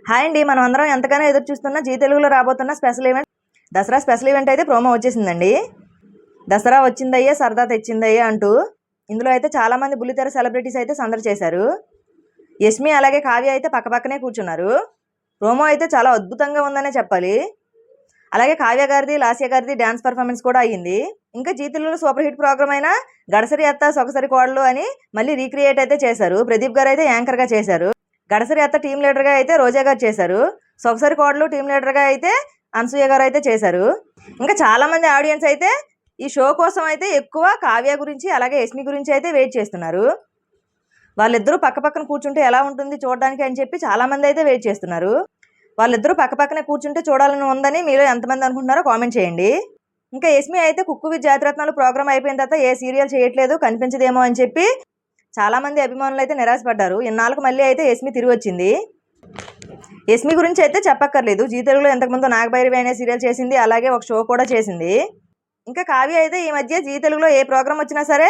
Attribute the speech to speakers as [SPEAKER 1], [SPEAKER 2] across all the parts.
[SPEAKER 1] Hi అండి, మనం అందరం ఎంతగానో ఎదురు చూస్తున్న జీ తెలుగులో రాబోతున్న special event Dasara special event అయితే ప్రోమో వచ్చేసిందండి. దసరా వచ్చిందయ్యే సరదా తెచ్చిందయ్యే అంటూ ఇందులో అయితే చాలామంది బుల్లితెర సెలబ్రిటీస్ అయితే సందడి చేశారు. యష్మి అలాగే కావ్య అయితే పక్కపక్కనే కూర్చున్నారు. ప్రోమో అయితే చాలా అద్భుతంగా ఉందనే చెప్పాలి. అలాగే కావ్య గారిది లాస్య గారిది డ్యాన్స్ పర్ఫార్మెన్స్ కూడా అయ్యింది. ఇంకా జీ తెలుగులో సూపర్ హిట్ ప్రోగ్రామ్ అయిన గడసరి అత్త సొగసరి కోడలు అని మళ్ళీ రీక్రియేట్ అయితే చేశారు. ప్రదీప్ గారు అయితే యాంకర్గా చేశారు. గడసరి అత్త టీం లీడర్గా అయితే రోజా గారు చేశారు. సొగసరి కోడలు టీం లీడర్గా అయితే అనసూయ గారు అయితే చేశారు. ఇంకా చాలామంది ఆడియన్స్ అయితే ఈ షో కోసం అయితే ఎక్కువ కావ్య గురించి అలాగే యష్మి గురించి అయితే వెయిట్ చేస్తున్నారు. వాళ్ళిద్దరూ పక్కపక్కన కూర్చుంటే ఎలా ఉంటుంది చూడడానికి అని చెప్పి చాలామంది అయితే వెయిట్ చేస్తున్నారు. వాళ్ళిద్దరూ పక్కపక్కనే కూర్చుంటే చూడాలని ఉందని మీలో ఎంతమంది అనుకుంటున్నారో కామెంట్ చేయండి. ఇంకా యష్మి అయితే కుక్కు విత్ జాతిరత్నాలు ప్రోగ్రామ్ అయిపోయిన తర్వాత ఏ సీరియల్ చేయట్లేదు, కనిపించదేమో అని చెప్పి చాలామంది అభిమానులు అయితే నిరాశపడ్డారు. ఇన్నాళ్ళకు మళ్ళీ అయితే యష్మి తిరిగి వచ్చింది. యష్మి గురించి అయితే చెప్పక్కర్లేదు. జీ తెలుగులో ఇంతకుముందు నాగభైరవి అనే సీరియల్ చేసింది, అలాగే ఒక షో కూడా చేసింది. ఇంకా కావ్య అయితే ఈ మధ్య జీ తెలుగులో ఏ ప్రోగ్రామ్ వచ్చినా సరే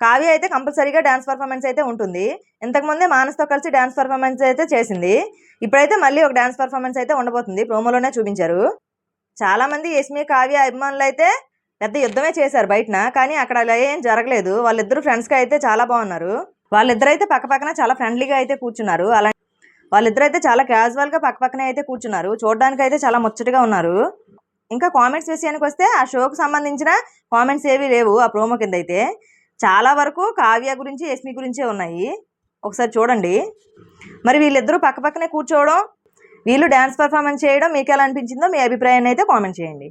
[SPEAKER 1] కావ్య అయితే కంపల్సరీగా డ్యాన్స్ పర్ఫార్మెన్స్ అయితే ఉంటుంది. ఇంతకుముందే మానస్తో కలిసి డ్యాన్స్ పర్ఫార్మెన్స్ అయితే చేసింది. ఇప్పుడైతే మళ్ళీ ఒక డ్యాన్స్ పర్ఫార్మెన్స్ అయితే ఉండబోతుంది. ప్రోమోలోనే చూపించారు. చాలామంది యష్మి కావ్య అభిమానులు అయితే పెద్ద యుద్ధమే చేశారు బయటన, కానీ అక్కడ అలా ఏం జరగలేదు. వాళ్ళిద్దరూ ఫ్రెండ్స్గా అయితే చాలా బాగున్నారు. వాళ్ళిద్దరైతే పక్కపక్కన చాలా ఫ్రెండ్లీగా అయితే కూర్చున్నారు. అలా వాళ్ళిద్దరైతే చాలా క్యాజువల్గా పక్కపక్కనే అయితే కూర్చున్నారు. చూడడానికి అయితే చాలా ముచ్చటగా ఉన్నారు. ఇంకా కామెంట్స్ విషయానికి వస్తే ఆ షోకి సంబంధించిన కామెంట్స్ ఏవీ లేవు. ఆ ప్రోమో కింద అయితే చాలా వరకు కావ్య గురించి యష్మి గురించే ఉన్నాయి. ఒకసారి చూడండి. మరి వీళ్ళిద్దరూ పక్కపక్కనే కూర్చోవడం, వీళ్ళు డ్యాన్స్ పర్ఫార్మెన్స్ చేయడం మీకు ఎలా అనిపించిందో మీ అభిప్రాయాన్ని అయితే కామెంట్ చేయండి.